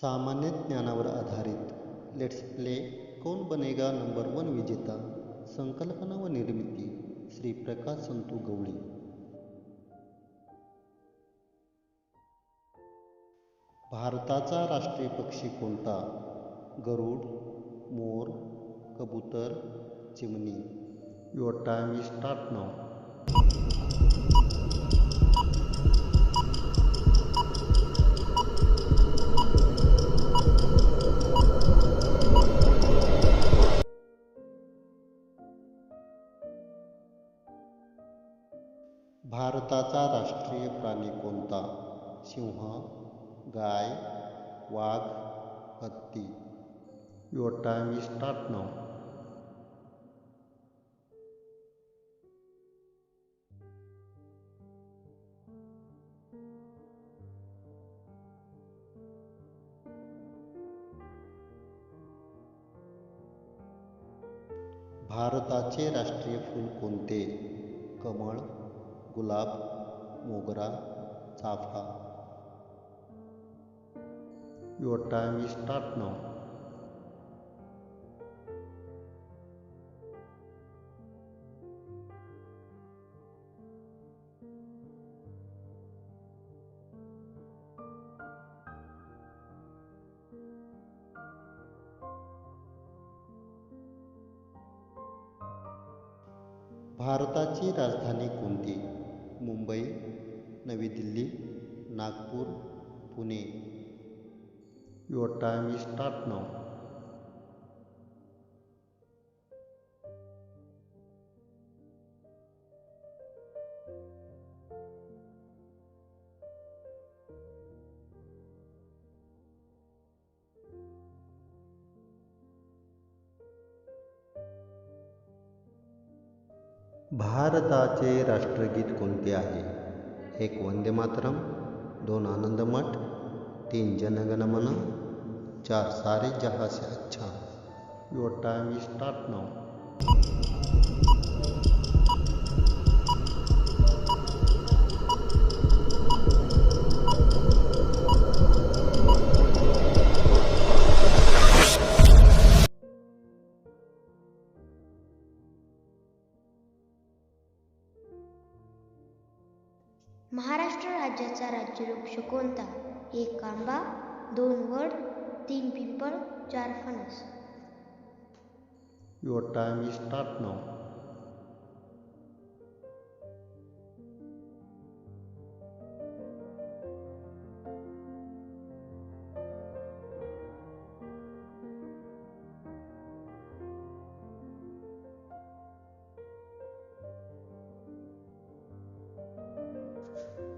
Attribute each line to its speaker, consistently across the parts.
Speaker 1: सामान्य ज्ञानावर आधारित लेट्स प्ले कौन बनेगा नंबर वन विजेता. संकल्पना व निर्मिती श्री प्रकाश संतू गवळी. भारताचा राष्ट्रीय पक्षी कोणता? गरुड, मोर, कबूतर, चिमणी. Your time is start now. भारताचा राष्ट्रीय प्राणी कोणता? सिंह, गाय, वाघ, हत्ती. Your time is start now. भारताचे राष्ट्रीय फूल कोणते? कमळ, गुलाब, मोगरा, चाफा. Your time is start now. भारताची राजधानी कोणती? मुंबई, नवी Delhi, Nagpur, Pune. Your time is start now. भारताचे राष्ट्रगीत कोणते आहे? 1 वंदे मातरम, 2 आनंद मठ, 3 जनगण मन, 4 सारे जहां से अच्छा. Your time is start now.
Speaker 2: Maharashtra राज्याचा राज्यवृक्ष कोणता? 1 आंबा, 2 वड, 3 पिंपळ, 4 फणस.
Speaker 1: Your time is start now.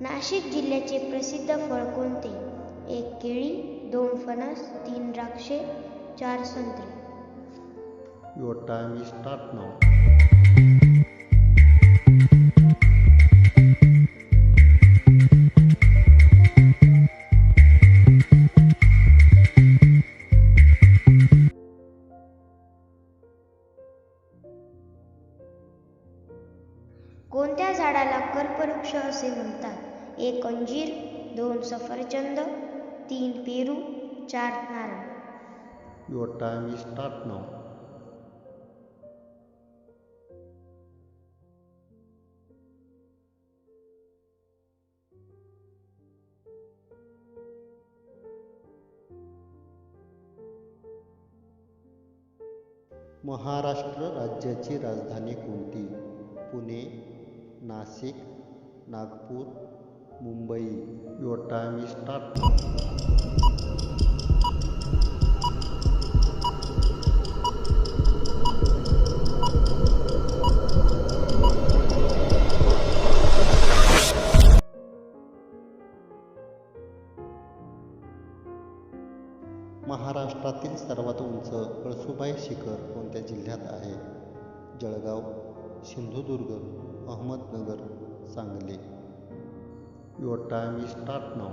Speaker 2: Nashik जिल्ह्याचे प्रसिद्ध फळ कोणते? 1 केळी, 2 फणस, 3 द्राक्षे, 4 संत्री.
Speaker 1: Your time is start now.
Speaker 2: कोणत्या झाडाला कल्पवृक्ष असे म्हणतात? 1 अंजीर, 2 सफरचंद, 3 पेरू, 4 नारळ.
Speaker 1: Your time is start now. Maharashtra राज्याची राजधानी कोणती? Pune, Nashik, Nagpur, Mumbai. Your time is start now. महाराष्ट्रातील सर्वात उंच कळसुबाई शिखर कोणत्या जिल्ह्यात आहे? Jalgaon, Sindhudurg, Ahmednagar, Sangli. Your time is start now.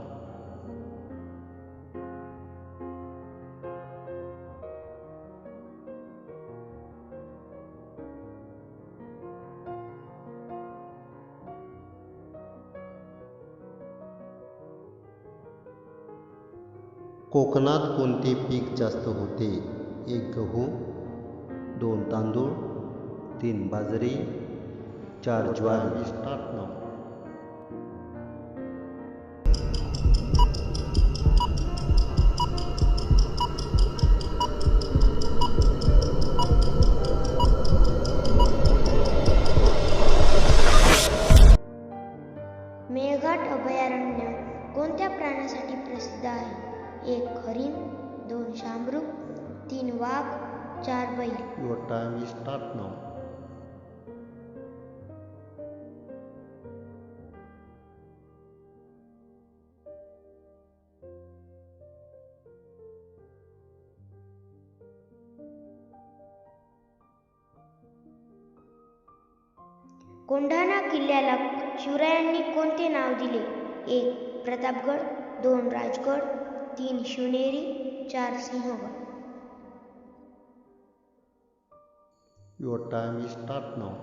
Speaker 1: कोकणात कोणते पीक जास्त होते? 1 गहू, 2 तांदूळ, 3 बाजरी, 4 ज्वारी. स्टार्ट नाव.
Speaker 2: मेळघाट अभयारण्य कोणत्या प्राण्यासाठी प्रसिद्ध आहे? 1 हरिण, 2 शाहमृग, 3 वाघ, 4 बैल.
Speaker 1: Your time is start now.
Speaker 2: Kondhana किल्ल्याला शिवरायांनी कोणते नाव दिले? 1 Pratapgad, 2 Rajgad, 3 Shivneri, 4 Sinhagad.
Speaker 1: Your time is start now.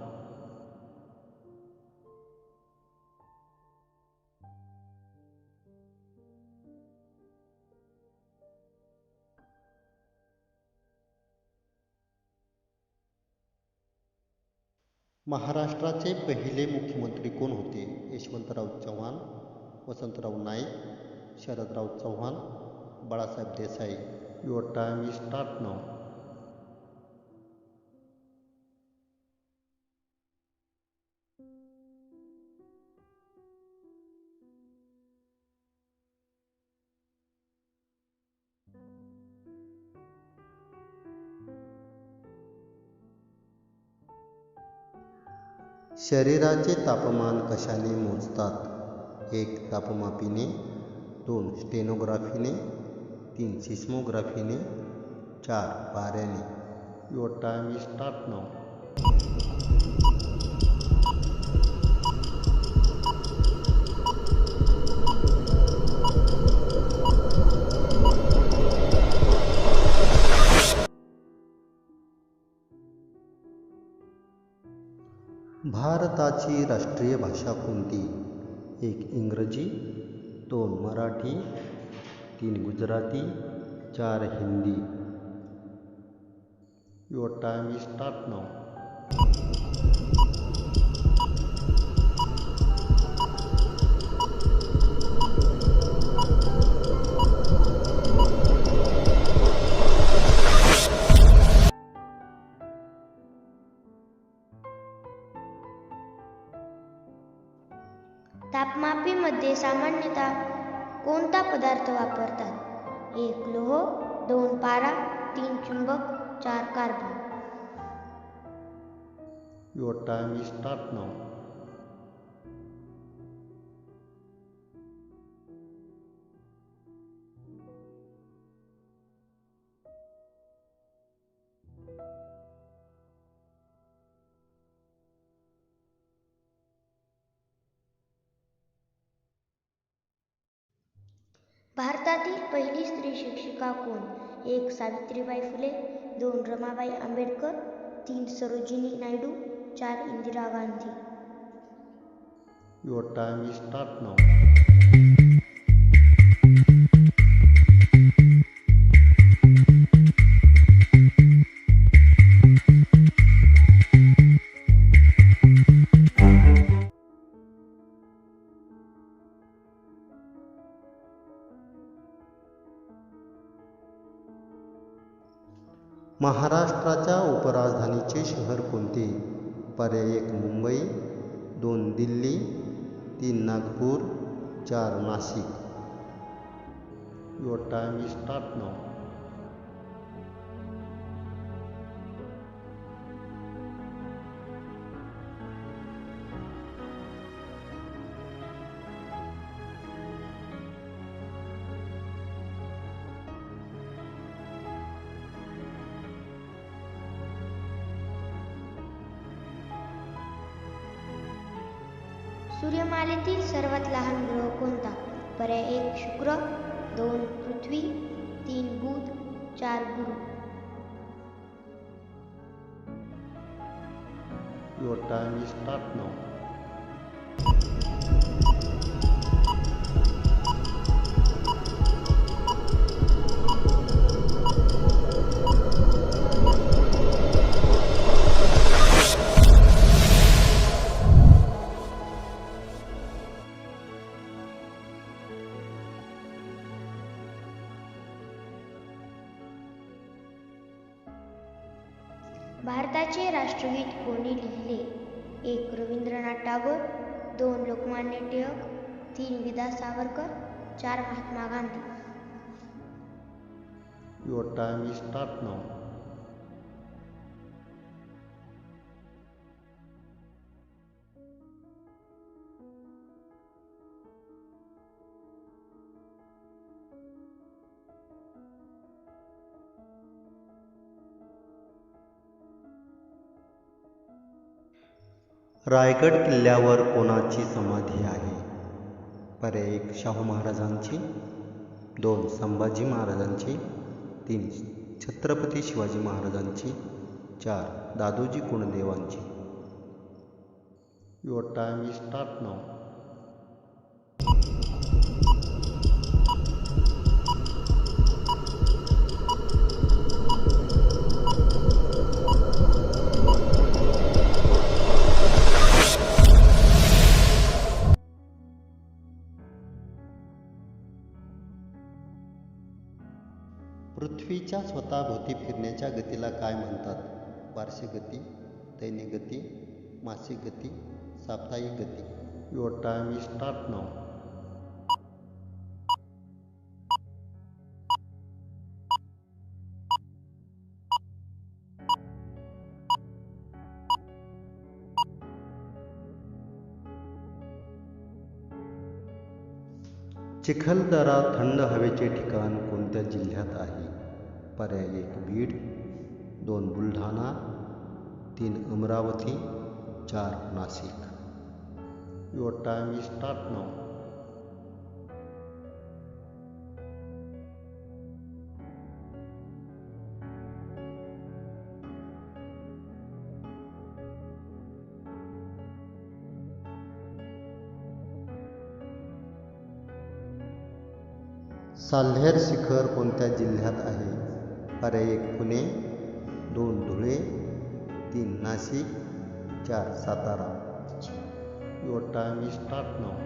Speaker 1: महाराष्ट्राचे पहिले मुख्यमंत्री कोण होते? Yashwantrao Chavan, Vasantrao Naik, Sharadrao Chavan, Balasaheb Desai. Your time is start now. शरीराचे तापमान कशाने मोजतात? 1 तापमापीने, 2 स्टेनोग्राफीने, 3 सिस्मोग्राफीने, 4 पाऱ्याने. Your time is start now. भारताची राष्ट्रीय भाषा कोणती? 1 इंग्रजी, 2 Marathi, 3 Gujarati, 4 Hindi. Your time is start now.
Speaker 2: तापमापीमध्ये सामान्यतः कोणता पदार्थ वापरतात? 1 लोह, 2 पारा, 3 चुंबक, 4 carbon.
Speaker 1: Your time is start now.
Speaker 2: भारतातील पहिली स्त्री शिक्षिका कोण? 1 Savitribai Phule, 2 Ramabai Ambedkar, 3 Sarojini Naidu, 4 Indira Gandhi.
Speaker 1: Your time is start now. महाराष्ट्राच्या उपराजधानीचे शहर कोणते? पर्याय 1 Mumbai, 2 Delhi, 3 Nagpur, 4 Nashik. Your time is start now.
Speaker 2: सूर्यमालेतील सर्वात लहान ग्रह कोणता? पर्याय 1 शुक्र, 2 पृथ्वी, 3 बुध, 4 गुरु.
Speaker 1: युअर टाइम इज स्टार्ट नाव.
Speaker 2: भारताचे राष्ट्रगीत कोणी लिहिले? 1. रवींद्रनाथ टागोर, 2. लोकमान्य टिळक, 3. विदा Savarkar, 4. Mahatma Gandhi.
Speaker 1: Your time is start now. Raigad किल्ल्यावर कोणाची समाधी आहे? पर्याय 1. शाहू महाराजांची, 2. संभाजी महाराजांची, 3. छत्रपती शिवाजी महाराजांची, 4. दादोजी कोंडदेवांची. Your time is start now. पृथ्वीच्या स्वतःभोवती फिरण्याच्या गतीला काय म्हणतात? वार्षिक गती, दैनिक गती, मासिक गती, साप्ताहिक गती. Your time is start now. Chikhaldara थंड हवेचे ठिकाण कोणत्या जिल्ह्यात आहे? पर्याय 1. Beed, 2. Buldhana, 3. Amravati, 4. Nashik. Your time is start now. Salher शिखर कोणत्या जिल्ह्यात आहे? पर्याय 1. Pune, 2. Dhule, 3. Nashik, 4. Satara. Your time is start now.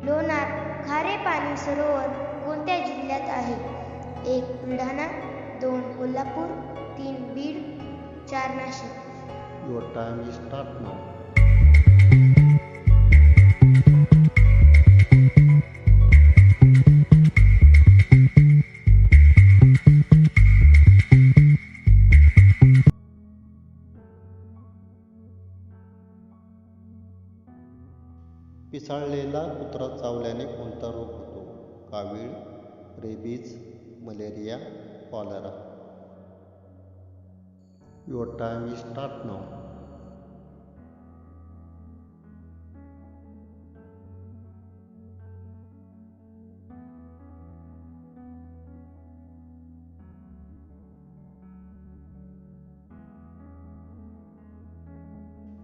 Speaker 2: Lonar खारे पाणी सरोवर कोणत्या जिल्ह्यात आहे? 1. Buldhana, 2. Kolhapur, 3. Beed, 4. Nashik.
Speaker 1: Your time is start now. पिसाळलेला कुत्रा चावल्याने कोणता रोग होतो? कावीळ, rabies, malaria, cholera. Your time is start now.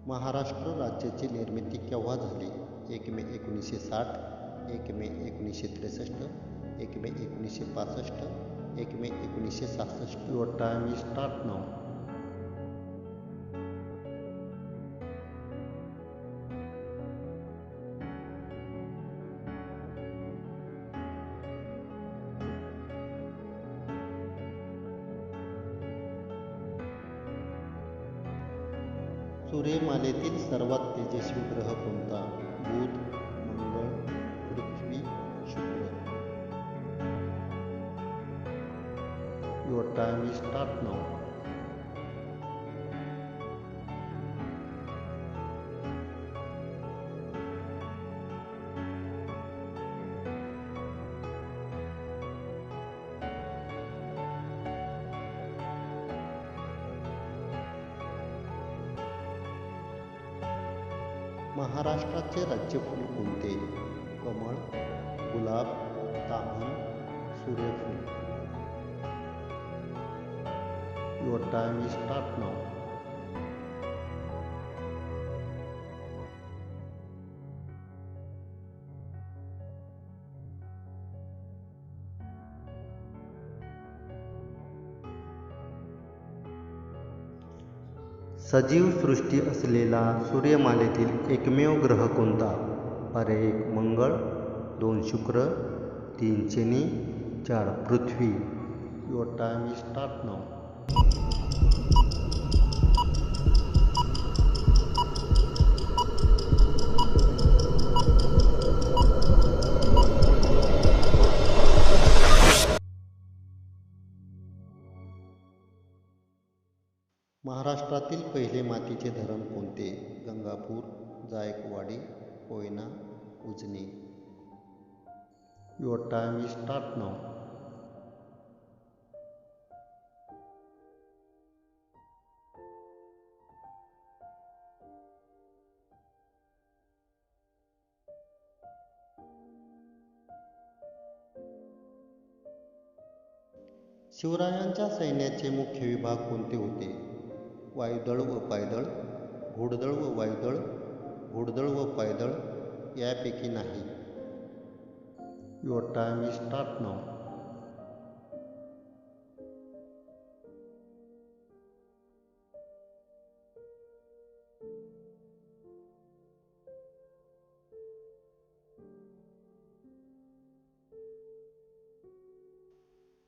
Speaker 1: Maharashtra राज्याची निर्मिती केव्हा झाली? 1 मे 1960, 1 मे 1963, 1 मे 1965, 1 मे 1966. Your time is start now. सूर्यमालेतील सर्वात तेजस्वी ग्रह कोणता? बुध, मंगळ, पृथ्वी, शुक्र. Your time is start now. महाराष्ट्राचे राज्यफूल कोणते? कमळ, गुलाब, ताम्हण, सूर्यफूल. Your time is start now. सजीव सृष्टी असलेला सूर्यमालेतील एकमेव ग्रह कोणता? पर्याय 1 मंगळ, 2 शुक्र, 3 शनी, 4 पृथ्वी. Your time is start now. महाराष्ट्रातील पहिले मातीचे धरण कोणते? Gangapur, Jayakwadi, Koyna, Ujani. Your time is start now. शिवरायांच्या सैन्याचे मुख्य विभाग कोणते होते? वायुदळ व पायदळ, घोडदळ व वायुदळ, घोडदळ व पायदळ यापैकी नाही. Your time is start now.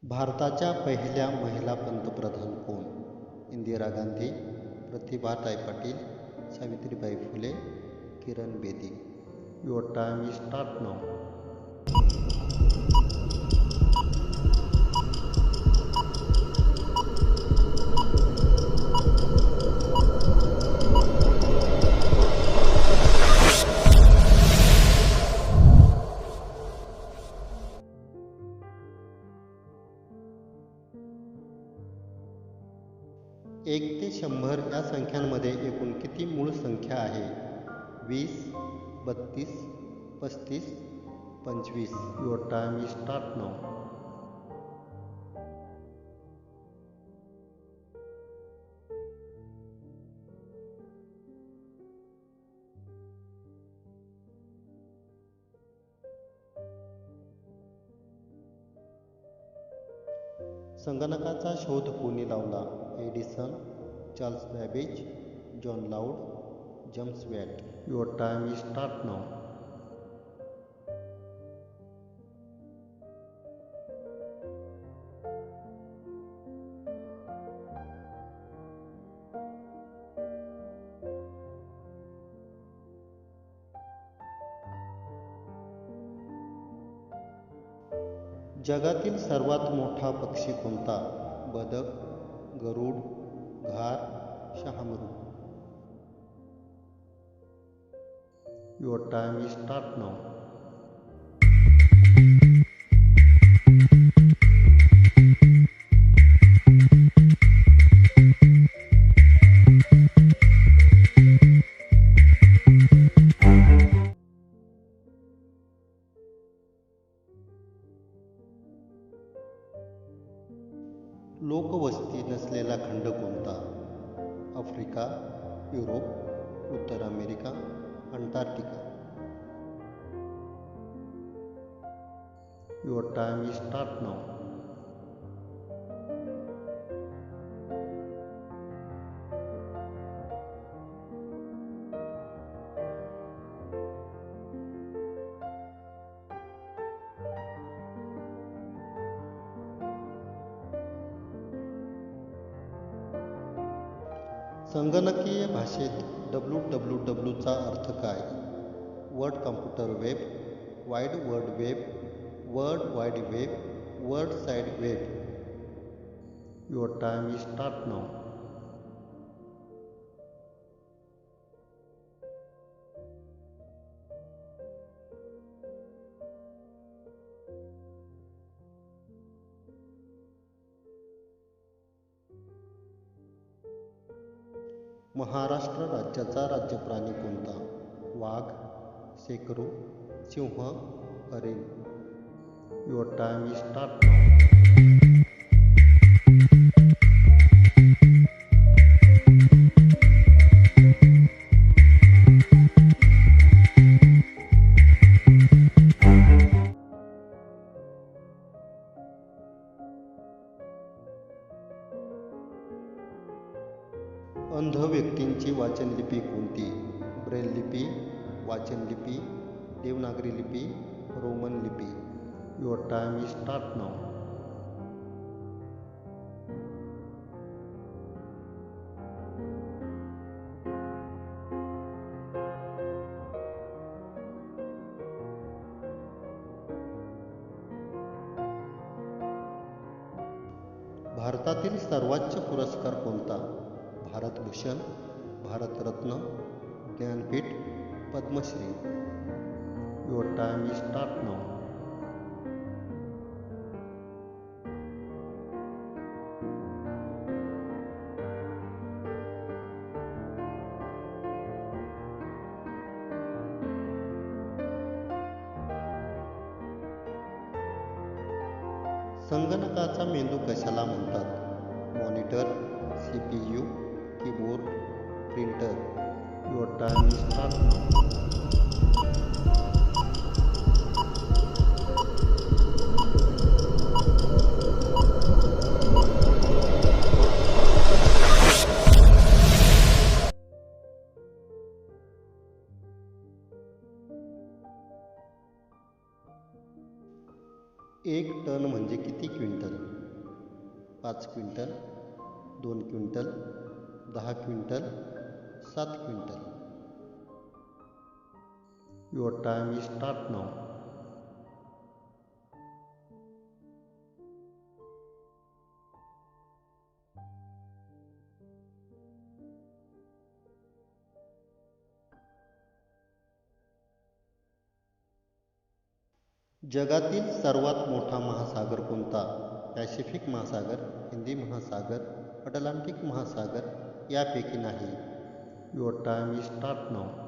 Speaker 1: भारताच्या पहिल्या महिला पंतप्रधान कोण? Indira Gandhi, Pratibhatai Patil, Savitribai Phule, Kiran Bedi. Your time is start now. एक ते 100 या संख्यांमध्ये एकूण किती मूळ संख्या आहे? 20, 32, 35, 25. Your time is start now. संगणकाचा शोध कोणी लावला? Edison, Charles Babbage, John Loud, James Watt. Your time is start now. जगातील सर्वात मोठा पक्षी कोणता? बदक, गरुड, घार, शहामृग. Your time is start now. लोकवस्ती नसलेला खंड कोणता? आफ्रिका, युरोप, उत्तर America, Antarctica. Your time is start now. संगणकीय भाषेत www चा अर्थ काय? World computer web, wide world web, world wide web, world side web. Your time is start now. Maharashtra राज्याचा राज्यप्राणी कोणता? वाघ, शेकरू, सिंह, हरिण. Your time is start now. अंध व्यक्ती वाचन लिपी, देवनागरी लिपी, रोमन लिपी. Your time is start now. भारतातील सर्वोच्च पुरस्कार कोणता? Bharat Bhushan, Bharat Ratna, Jnanpith, Padma Shri. Your time is start now. संगणकाचा मेंदू कशाला म्हणतात? Monitor, CPU, keyboard, printer. Your time is start now. एक टन म्हणजे किती quintal? 5 quintal, 2 quintal, 10 quintal, 7 quintal. Your time is start now. जगातील सर्वात मोठा महासागर कोणता? पॅसिफिक महासागर, हिंदी महासागर, अटलांटिक महासागर यापैकी नाही. Your time is start now.